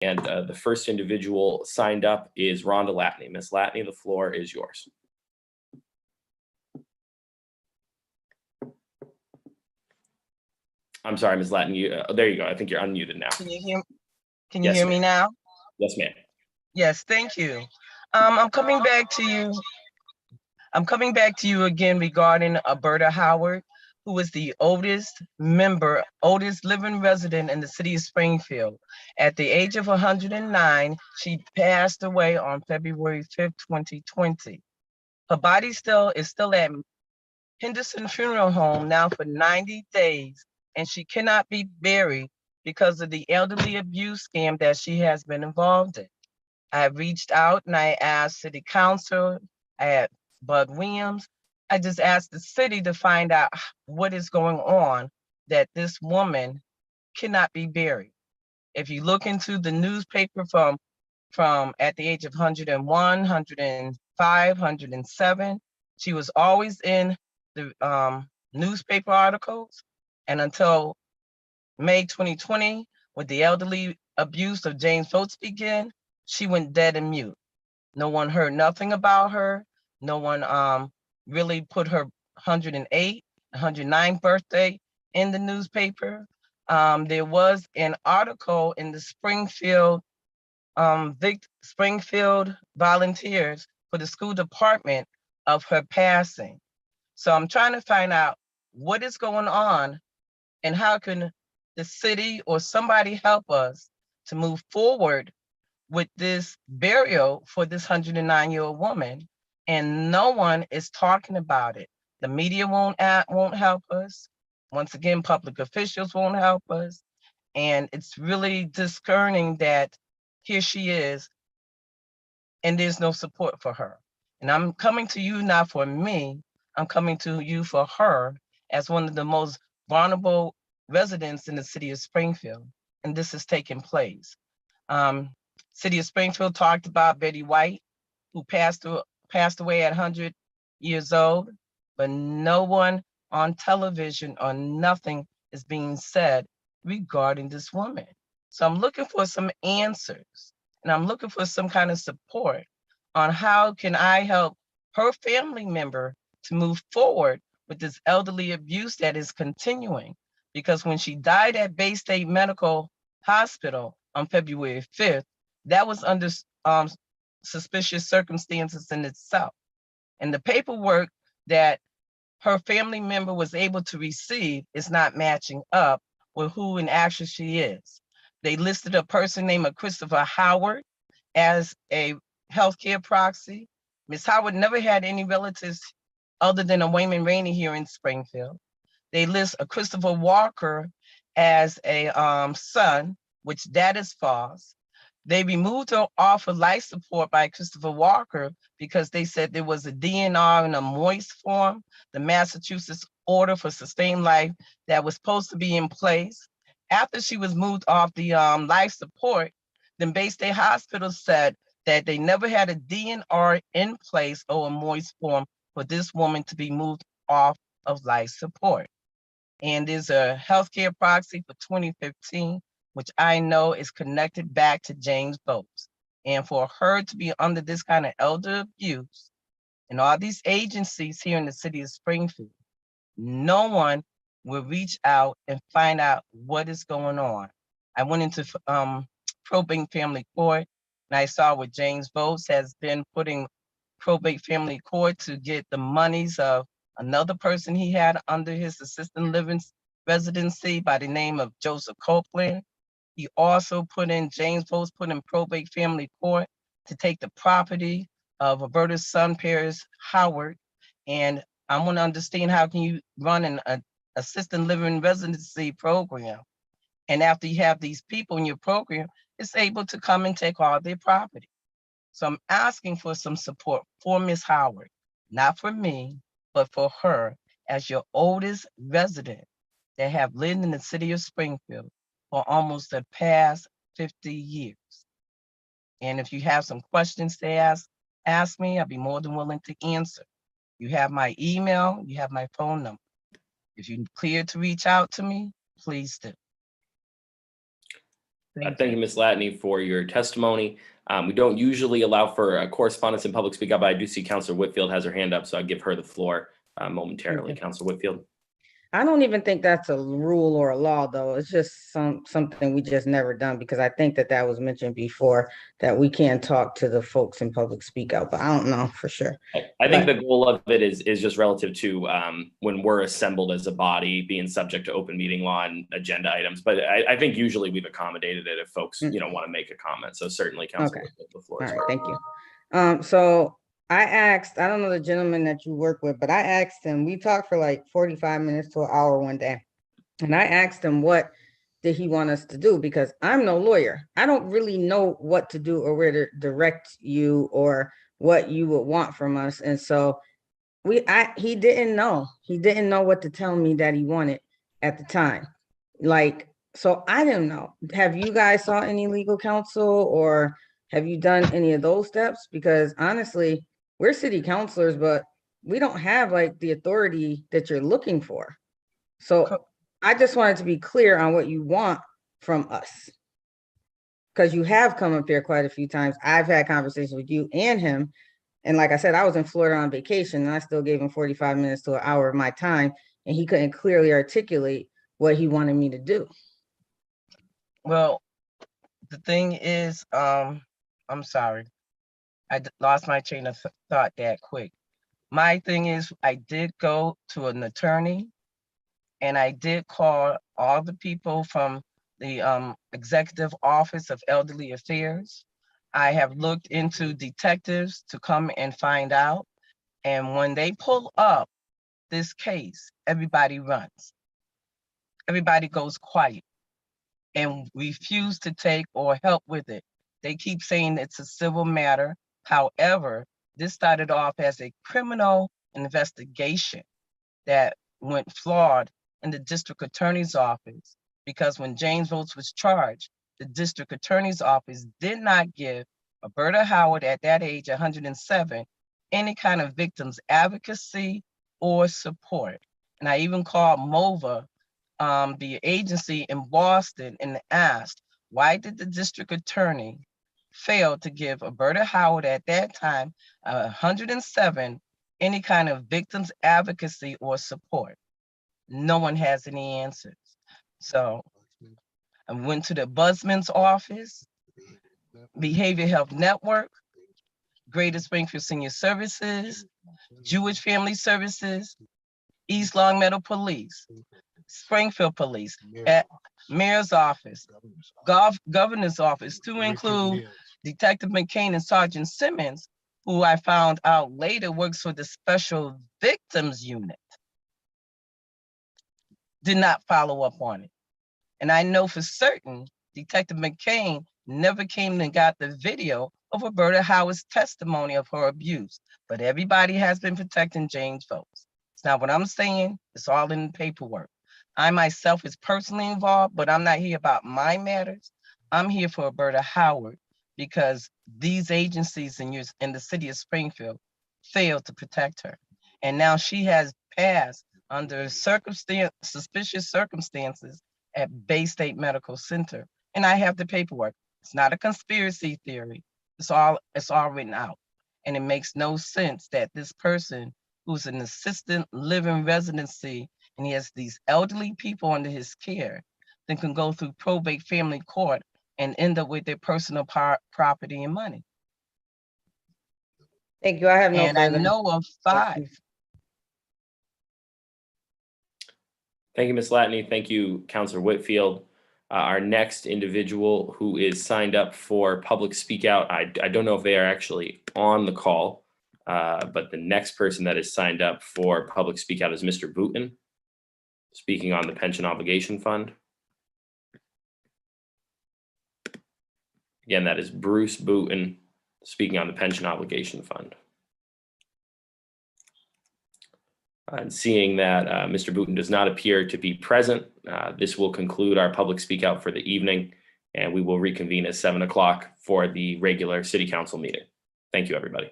And the first individual signed up is Rhonda Latney. Ms. Latney, the floor is yours. I'm sorry, Ms. Latney. There you go. I think you're unmuted now. Can you hear? Can you Yes, hear me now? Yes, ma'am. Yes, thank you. I'm coming back to you. I'm coming back to you again regarding Alberta Howard, who is the oldest living resident in the city of Springfield. At the age of 109, she passed away on February 5th, 2020. Her body is still at Henderson Funeral Home now for 90 days, and she cannot be buried because of the elderly abuse scam that she has been involved in. I have reached out and I asked City Council, I had Bud Williams. I just asked the city to find out what is going on that this woman cannot be buried. If you look into the newspaper from at the age of 101, 105, 107, she was always in the newspaper articles. And until May 2020, with the elderly abuse of James Votes began, she went dead and mute. No one heard nothing about her. No one really put her 108, 109th birthday in the newspaper. There was an article in the Springfield volunteers for the school department of her passing. So I'm trying to find out what is going on and how can the city or somebody help us to move forward with this burial for this 109-year-old woman, and no one is talking about it. The media won't help us. Once again, public officials won't help us. And it's really discerning that here she is and there's no support for her. And I'm coming to you not for me, I'm coming to you for her as one of the most vulnerable residents in the city of Springfield. And this is taking place. City of Springfield talked about Betty White, who passed away at 100 years old, but no one on television or nothing is being said regarding this woman. So I'm looking for some answers, and I'm looking for some kind of support on how can I help her family member to move forward with this elderly abuse that is continuing. Because when she died at Bay State Medical Hospital on February 5th, that was under suspicious circumstances in itself. And the paperwork that her family member was able to receive is not matching up with who in actually she is. They listed a person named Christopher Howard as a healthcare proxy. Ms. Howard never had any relatives other than a Wayman Rainey here in Springfield. They list a Christopher Walker as a son, which that is false. They removed her off of life support by Christopher Walker because they said there was a DNR in a moist form, the Massachusetts order for sustained life that was supposed to be in place. After she was moved off the life support, then Bay State Hospital said that they never had a DNR in place or a moist form for this woman to be moved off of life support. And there's a healthcare proxy for 2015, which I know is connected back to James Votes. And for her to be under this kind of elder abuse and all these agencies here in the city of Springfield, no one will reach out and find out what is going on. I went into probate family court and I saw what James Votes has been putting probate family court to get the monies of another person he had under his assisted living residency by the name of Joseph Copeland. He also James Votes put in probate family court to take the property of Roberta's son, Paris Howard. And I want to understand how can you run an assisted living residency program, and after you have these people in your program, it's able to come and take all their property. So I'm asking for some support for Ms. Howard, not for me, but for her as your oldest resident that have lived in the city of Springfield for almost the past 50 years. And if you have some questions to ask me, I'll be more than willing to answer. You have my email, you have my phone number. If you're clear to reach out to me, please do. Thank you, Ms. Latney, for your testimony. We don't usually allow for correspondence in public speak up, but I do see Councilor Whitfield has her hand up, so I'll give her the floor momentarily. Councilor Whitfield. I don't even think that's a rule or a law, though. It's just something we just never done, because I think that was mentioned before, that we can talk to the folks in public speak out, but I don't know for sure. I think the goal of it is just relative to when we're assembled as a body, being subject to open meeting law and agenda items. But I think usually we've accommodated it if folks want to make a comment. So certainly, Councilor, the floor is yours. Thank you. So I asked, I don't know the gentleman that you work with, but I asked him, we talked for like 45 minutes to an hour one day. And I asked him, what did he want us to do? Because I'm no lawyer. I don't really know what to do or where to direct you or what you would want from us. And so he didn't know. He didn't know what to tell me that he wanted at the time. So I didn't know. Have you guys sought any legal counsel, or have you done any of those steps? Because honestly, we're city councilors, but we don't have like the authority that you're looking for. So I just wanted to be clear on what you want from us, because you have come up here quite a few times. I've had conversations with you and him. And like I said, I was in Florida on vacation, and I still gave him 45 minutes to an hour of my time, and he couldn't clearly articulate what he wanted me to do. Well, the thing is, I'm sorry. I lost my chain of thought that quick. My thing is, I did go to an attorney, and I did call all the people from the Executive Office of Elderly Affairs. I have looked into detectives to come and find out. And when they pull up this case, everybody runs. Everybody goes quiet and refuse to take or help with it. They keep saying it's a civil matter. However, this started off as a criminal investigation that went flawed in the district attorney's office, because when James Votes was charged, the district attorney's office did not give Roberta Howard, at that age, 107, any kind of victims advocacy or support. And I even called MOVA, the agency in Boston, and asked, why did the district attorney fail to give Roberta Howard, at that time, 107, any kind of victims advocacy or support? No one has any answers. So I went to the Ombudsman's office, Behavioral Health Network, Greater Springfield Senior Services, Jewish Family Services, East Long Meadow Police, Springfield Police, at Mayor's Office, Governor's Office, to include Detective McCain and Sergeant Simmons, who I found out later works for the Special Victims Unit. Did not follow up on it. And I know for certain Detective McCain never came and got the video of Roberta Howard's testimony of her abuse. But everybody has been protecting James Votes. It's not what I'm saying. It's all in the paperwork. I myself is personally involved, but I'm not here about my matters. I'm here for Roberta Howard, because these agencies in the city of Springfield failed to protect her. And now she has passed under suspicious circumstances at Bay State Medical Center. And I have the paperwork. It's not a conspiracy theory. It's all written out. And it makes no sense that this person who's an assistant living residency, and he has these elderly people under his care, then can go through probate family court and end up with their personal property and money. Thank you. I have no and further. I know of 5. Thank you, Ms. Latney. Thank you, Councilor Whitfield. Our next individual who is signed up for public speak out, I don't know if they are actually on the call, but the next person that is signed up for public speak out is Mr. Booten, speaking on the pension obligation fund. Again, that is Bruce Booten, speaking on the pension obligation fund. And seeing that Mr. Booten does not appear to be present, this will conclude our public speak out for the evening, and we will reconvene at 7 o'clock for the regular city council meeting. Thank you, everybody.